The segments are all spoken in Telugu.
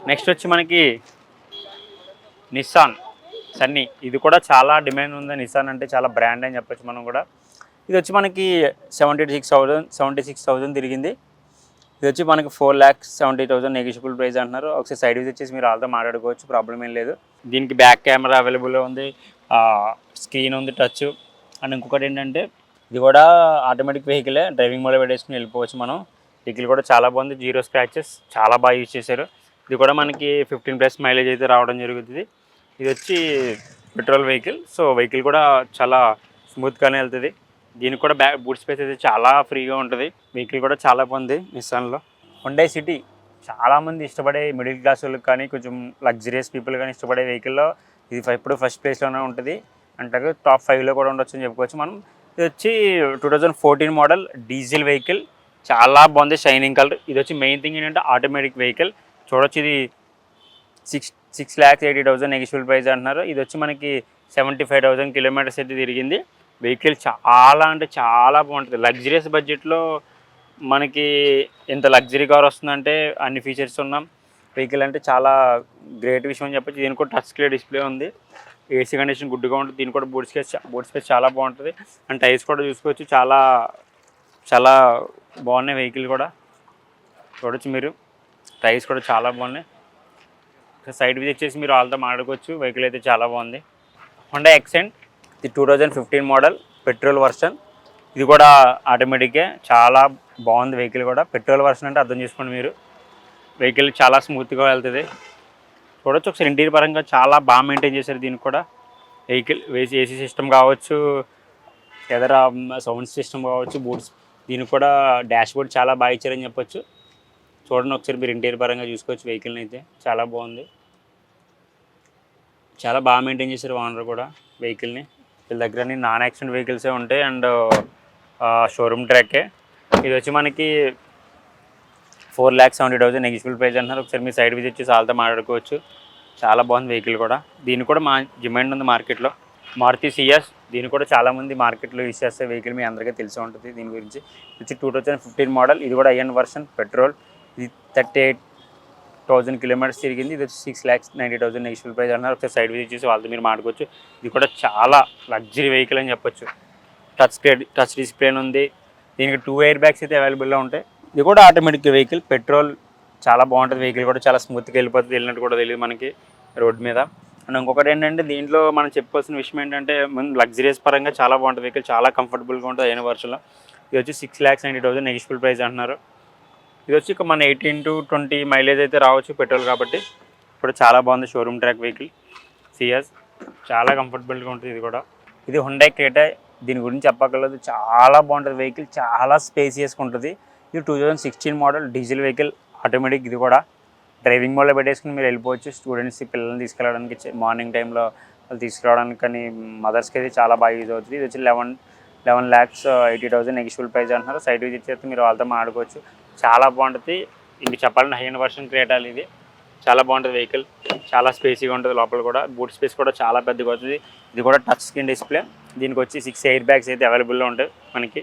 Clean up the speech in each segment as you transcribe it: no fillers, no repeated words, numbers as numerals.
నెక్స్ట్ వచ్చి మనకి నిస్సాన్ సన్నీ. ఇది కూడా చాలా డిమాండ్ ఉంది. నిస్సాన్ అంటే చాలా బ్రాండ్ అని చెప్పొచ్చు మనం కూడా. ఇది వచ్చి మనకి 76,000 తిరిగింది. ఇది వచ్చి మనకి 4,70,000 నెగిషియబుల్ ప్రైస్ అంటున్నారు. ఒకసారి సైడ్ విజిట్ చేసి మీరు వాళ్ళతో మాట్లాడుకోవచ్చు, ప్రాబ్లం ఏం లేదు. దీనికి బ్యాక్ కెమెరా అవైలబుల్ ఉంది, స్క్రీన్ ఉంది టచ్. అండ్ ఇంకొకటి ఏంటంటే ఇది కూడా ఆటోమేటిక్ వెహికలే, డ్రైవింగ్ మోడ్లో పెట్టేసుకుని వెళ్ళిపోవచ్చు మనం. వెహికల్ కూడా చాలా బాగుంది, 0 స్క్రాచెస్, చాలా బాగా యూజ్ చేశారు. ఇది కూడా మనకి 15+ మైలేజ్ అయితే రావడం జరుగుతుంది. ఇది వచ్చి పెట్రోల్ వెహికల్, సో వెహికల్ కూడా చాలా స్మూత్గానే వెళ్తుంది. దీనికి కూడా బూట్ స్పేస్ అయితే చాలా ఫ్రీగా ఉంటుంది. వెహికల్ కూడా చాలా బాగుంది నిస్సాన్లో. హుండై సిటీ చాలామంది ఇష్టపడే మిడిల్ క్లాస్ వాళ్ళకి కానీ కొంచెం లగ్జరియస్ పీపుల్ కానీ ఇష్టపడే వెహికల్లో ఇది ఎప్పుడు ఫస్ట్ ప్లేస్లోనే ఉంటుంది. అంటారు టాప్ 5లో కూడా ఉండొచ్చు అని చెప్పుకోవచ్చు మనం. ఇది వచ్చి 2014 మోడల్ డీజిల్ వెహికల్, చాలా బాగుంది, షైనింగ్ కలర్. ఇది వచ్చి మెయిన్ థింగ్ ఏంటంటే ఆటోమేటిక్ వెహికల్. చూడొచ్చు, ఇది 6,80,000 నెగిషియబుల్ ప్రైస్ అంటున్నారు. ఇది వచ్చి మనకి 75,000 కిలోమీటర్స్ అయితే తిరిగింది. వెహికల్ చాలా అంటే చాలా బాగుంటుంది. లగ్జరియస్ బడ్జెట్లో మనకి ఎంత లగ్జరీ కార్ వస్తుందంటే అన్ని ఫీచర్స్ ఉన్నాం. వెహికల్ అంటే చాలా గ్రేట్ విషయం అని చెప్పచ్చు. దీనికి కూడా టచ్ స్క్రీన్ డిస్ప్లే ఉంది, ఏసీ కండిషన్ గుడ్గా ఉంటుంది. దీనికి కూడా బూట్ స్పేస్ చాలా బాగుంటుంది. అండ్ టైర్స్ కూడా చూసుకోవచ్చు, చాలా చాలా బాగున్నాయి. వెహికల్ కూడా చూడొచ్చు మీరు, టైర్స్ కూడా చాలా బాగున్నాయి. సైడ్ విజిట్ చేసి మీరు వాళ్ళతో మాట్లాడుకోవచ్చు. వెహికల్ అయితే చాలా బాగుంది. హోండా యాక్సెంట్, ఇది 2015 మోడల్ పెట్రోల్ వర్షన్. ఇది కూడా ఆటోమేటిక్గా చాలా బాగుంది. వెహికల్ కూడా పెట్రోల్ వర్షన్ అంటే అర్థం చేసుకోండి మీరు. వెహికల్ చాలా స్మూత్గా వెళ్తుంది. చూడొచ్చు ఒకసారి ఇంటీరియర్ పరంగా చాలా బాగా మెయింటైన్ చేశారు. దీనికి కూడా వెహికల్ ఏసీ సిస్టమ్ కావచ్చు, ఎదర సౌండ్ సిస్టమ్ కావచ్చు, బూట్స్, దీనికి కూడా డాష్ బోర్డ్ చాలా బాగా ఇచ్చారని చెప్పొచ్చు. చూడండి ఒకసారి మీరు ఇంటీరియర్ పరంగా చూసుకోవచ్చు. వెహికల్ని అయితే చాలా బాగుంది, చాలా బాగా మెయింటైన్ చేశారు ఓనర్ కూడా వెహికల్ని. వీళ్ళ దగ్గర నాన్ యాక్సిడెంట్ వెహికల్సే ఉంటాయి అండ్ షోరూమ్ ట్రాకే. ఇది వచ్చి మనకి 4,70,000 నెగిషియబుల్ ప్రైస్ అంటున్నారు. ఒకసారి మీ సైడ్ విజిట్ చేసి వాళ్ళతో మాట్లాడుకోవచ్చు. చాలా బాగుంది వెహికల్ కూడా. దీనికి కూడా డిమాండ్ ఉంది మార్కెట్లో. మారుతి సియాస్, దీన్ని కూడా చాలామంది మార్కెట్లో యూజ్ చేస్తే వెహికల్ మీ అందరికీ తెలిసి ఉంటుంది. దీని గురించి వచ్చి 2015 మోడల్. ఇది కూడా ఐఎన్ వర్షన్ పెట్రోల్. ఇది 38,000 కిలోమీటర్స్ తిరిగింది. ఇది వచ్చి 6,90,000 నెగిషియబుల్ ప్రైస్ అన్నారు. ఒకసారి సైడ్ విజిట్ చేసి వాళ్ళతో మీరు మాట్లాడుకోవచ్చు. ఇది కూడా చాలా లగ్జరీ వెహికల్ అని చెప్పొచ్చు. టచ్ డిస్ప్లే ఉంది. దీనికి 2 ఎయిర్ బ్యాగ్స్ అయితే అవైలబుల్లో ఉంటాయి. ఇది కూడా ఆటోమేటిక్ వెహికల్, పెట్రోల్, చాలా బాగుంటుంది. వెహికల్ కూడా చాలా స్మూత్గా వెళ్ళిపోతుంది, వెళ్ళినట్టు కూడా తెలియదు మనకి రోడ్ మీద. అండ్ ఇంకొకటి ఏంటంటే దీంట్లో మనం చెప్పుకోవాల్సిన విషయం ఏంటంటే లగ్జరీస్ పరంగా చాలా బాగుంటుంది వెహికల్, చాలా కంఫర్టబుల్గా ఉంటుంది అయిన వర్షంలో. ఇది వచ్చి 6,90,000 నెగిషియబుల్ ప్రైస్ అంటున్నారు. ఇది వచ్చి మన 18 to 20 మైలేజ్ అయితే రావచ్చు పెట్రోల్ కాబట్టి. ఇప్పుడు చాలా బాగుంది షోరూమ్ ట్రాక్ వెహికల్ సియాస్, చాలా కంఫర్టబుల్గా ఉంటుంది. ఇది కూడా ఇది హుండై క్రేటా. దీని గురించి చెప్పక్కర్లేదు, చాలా బాగుంటుంది వెహికల్, చాలా స్పేసియస్గా ఉంటుంది. ఇది 2016 మోడల్ డీజిల్ వెహికల్, ఆటోమేటిక్. ఇది కూడా డ్రైవింగ్ మోడ్లో పెట్టేసుకుని మీరు వెళ్ళిపోవచ్చు. స్టూడెంట్స్ పిల్లల్ని తీసుకెళ్ళడానికి, మార్నింగ్ టైంలో వాళ్ళు తీసుకురావడానికి కానీ మదర్స్కి అయితే చాలా బాగా యూజ్ అవుతుంది. ఇది వచ్చి 11,80,000 నెగిషియబుల్ ప్రైస్ అంటున్నారు. సైడ్ విజిట్ చేస్తే మీరు వాళ్ళతో మాట్లాడుకోవచ్చు. చాలా బాగుంటుంది. ఇంక చెప్పాలంటే హై అండ్ వర్షన్ క్రేటాలు. ఇది చాలా బాగుంటుంది వెహికల్, చాలా స్పేసీగా ఉంటుంది. లోపల కూడా బూట్ స్పేస్ కూడా చాలా పెద్దగా అవుతుంది. ఇది కూడా టచ్ స్క్రీన్ డిస్ప్లే. దీనికి వచ్చి 6 ఎయిర్ బ్యాగ్స్ అయితే అవైలబుల్లో ఉంటాయి మనకి.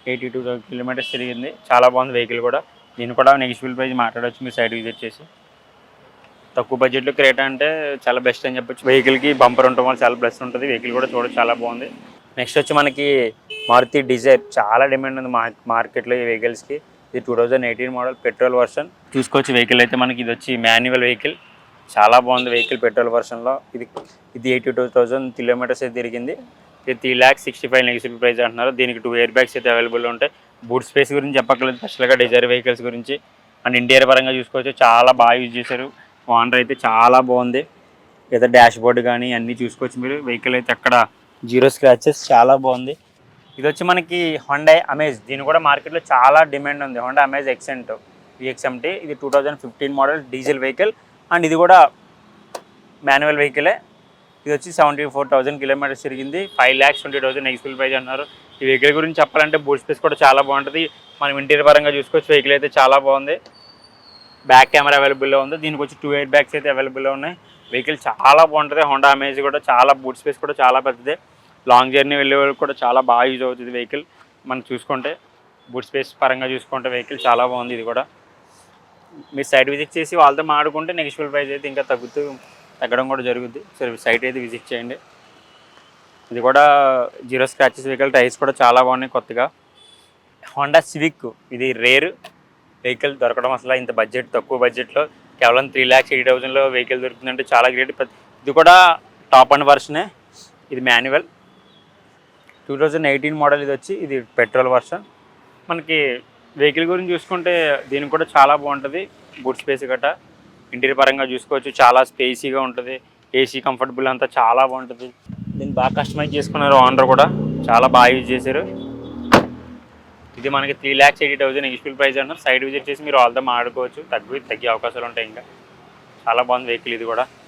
82 కిలోమీటర్స్ తిరిగింది. చాలా బాగుంది వెహికల్ కూడా. దీన్ని కూడా నెగిషియబుల్ ప్రైస్ మాట్లాడవచ్చు మీరు సైడ్ విజిట్ చేసి. తక్కువ బడ్జెట్లో క్రేటా అంటే చాలా బెస్ట్ అని చెప్పొచ్చు. వెహికల్కి బంపర్ ఉండటం వల్ల చాలా ప్లస్ ఉంటుంది. వెహికల్ కూడా చూడవచ్చు, చాలా బాగుంది. నెక్స్ట్ వచ్చి మనకి మారుతి డిజైర్, చాలా డిమాండ్ ఉంది మార్కెట్లో ఈ వెహికల్స్కి. ఇది 2018 మోడల్ పెట్రోల్ వర్షన్. చూసుకోవచ్చు వెహికల్ అయితే మనకి. ఇది వచ్చి మాన్యువల్ వెహికల్, చాలా బాగుంది వెహికల్ పెట్రోల్ వర్షన్లో. ఇది 82,000 కిలోమీటర్స్ అయితే తిరిగింది. ఇది 3,65,000 నెగిషియబుల్ ప్రైస్ అంటున్నారు. దీనికి 2 ఎయిర్ బ్యాగ్స్ అయితే అవైలబుల్ ఉంటాయి. బూట్ స్పేస్ గురించి చెప్పక్కర్లేదు, స్పెషల్గా డిజైర్ వెహికల్స్ గురించి. అండ్ ఇంటీరియర్ పరంగా చూసుకోవచ్చు, చాలా బాగా యూజ్ చేశారు. ఓనర్ అయితే చాలా బాగుంది. ఏదో డాష్ బోర్డ్ కానీ అన్నీ చూసుకోవచ్చు మీరు. వెహికల్ అయితే అక్కడ 0 స్క్రాచెస్, చాలా బాగుంది. ఇది వచ్చి మనకి హోండా అమేజ్. దీని కూడా మార్కెట్లో చాలా డిమాండ్ ఉంది. Honda Amaze Xcent VXMT. ఇది 2015 మోడల్ డీజిల్ వెహికల్ అండ్ ఇది కూడా మాన్యువల్ వెహికలే. ఇది వచ్చి 74,000 కిలోమీటర్స్ తిరిగింది. 5,20,000 నెగిషియబుల్ ప్రైస్ అన్నారు. ఈ వెహికల్ గురించి చెప్పాలంటే బూట్ స్పేస్ కూడా చాలా బాగుంటుంది. మనం ఇంటీరియర్ పరంగా చూసుకోవచ్చు. వెహికల్ అయితే చాలా బాగుంది. బ్యాక్ కెమెరా అవైలబుల్లో ఉంది. దీనికి వచ్చి 2 ఎయిర్ బ్యాగ్స్ అయితే అవైలబుల్లో ఉన్నాయి. వెహికల్ చాలా బాగుంటుంది. హోండా అమేజ్ కూడా చాలా బూట్ స్పేస్ కూడా చాలా పెద్దది. లాంగ్ జర్నీ వెళ్ళే వాళ్ళకి కూడా చాలా బాగా యూజ్ అవుతుంది వెహికల్. మనం చూసుకుంటే బూట్ స్పేస్ పరంగా చూసుకుంటే వెహికల్ చాలా బాగుంది. ఇది కూడా మీరు సైట్ విజిట్ చేసి వాళ్ళతో మాట్లాడుకుంటే నెగిషియబుల్ ప్రైస్ అయితే ఇంకా తగ్గడం కూడా జరుగుద్ది. సరే సైట్ అయితే విజిట్ చేయండి. ఇది కూడా జీరో స్క్రాచెస్ వెహికల్, టైర్స్ కూడా చాలా బాగున్నాయి కొత్తగా. హోండా సివిక్ ఇది రేర్ వెహికల్ దొరకడం, అసలు ఇంత తక్కువ బడ్జెట్లో కేవలం 3,80,000లో వెహికల్ దొరుకుతుందంటే చాలా గ్రేట్. ఇది కూడా టాప్ అండ్ వర్షనే. ఇది మాన్యువల్ 2018 మోడల్. ఇది పెట్రోల్ వర్షన్. మనకి వెహికల్ గురించి చూసుకుంటే దీనికి కూడా చాలా బాగుంటుంది. బూట్ స్పేస్ గట్రా ఇంటీరియర్ పరంగా చూసుకోవచ్చు, చాలా స్పేసీగా ఉంటుంది. ఏసీ కంఫర్టబుల్ అంతా చాలా బాగుంటుంది. దీన్ని బాగా కస్టమైజ్ చేసుకున్నారు ఓనర్ కూడా, చాలా బాగా యూజ్ చేశారు. ఇది మనకి 3,80,000 నెగిషియబుల్ ప్రైస్ అన్నారు. సైడ్ విజిట్ చేసి మీరు వాళ్ళతో మాట్లాడుకోవచ్చు, తగ్గే అవకాశాలు ఉంటాయి. ఇంకా చాలా బాగుంది వెహికల్ ఇది కూడా.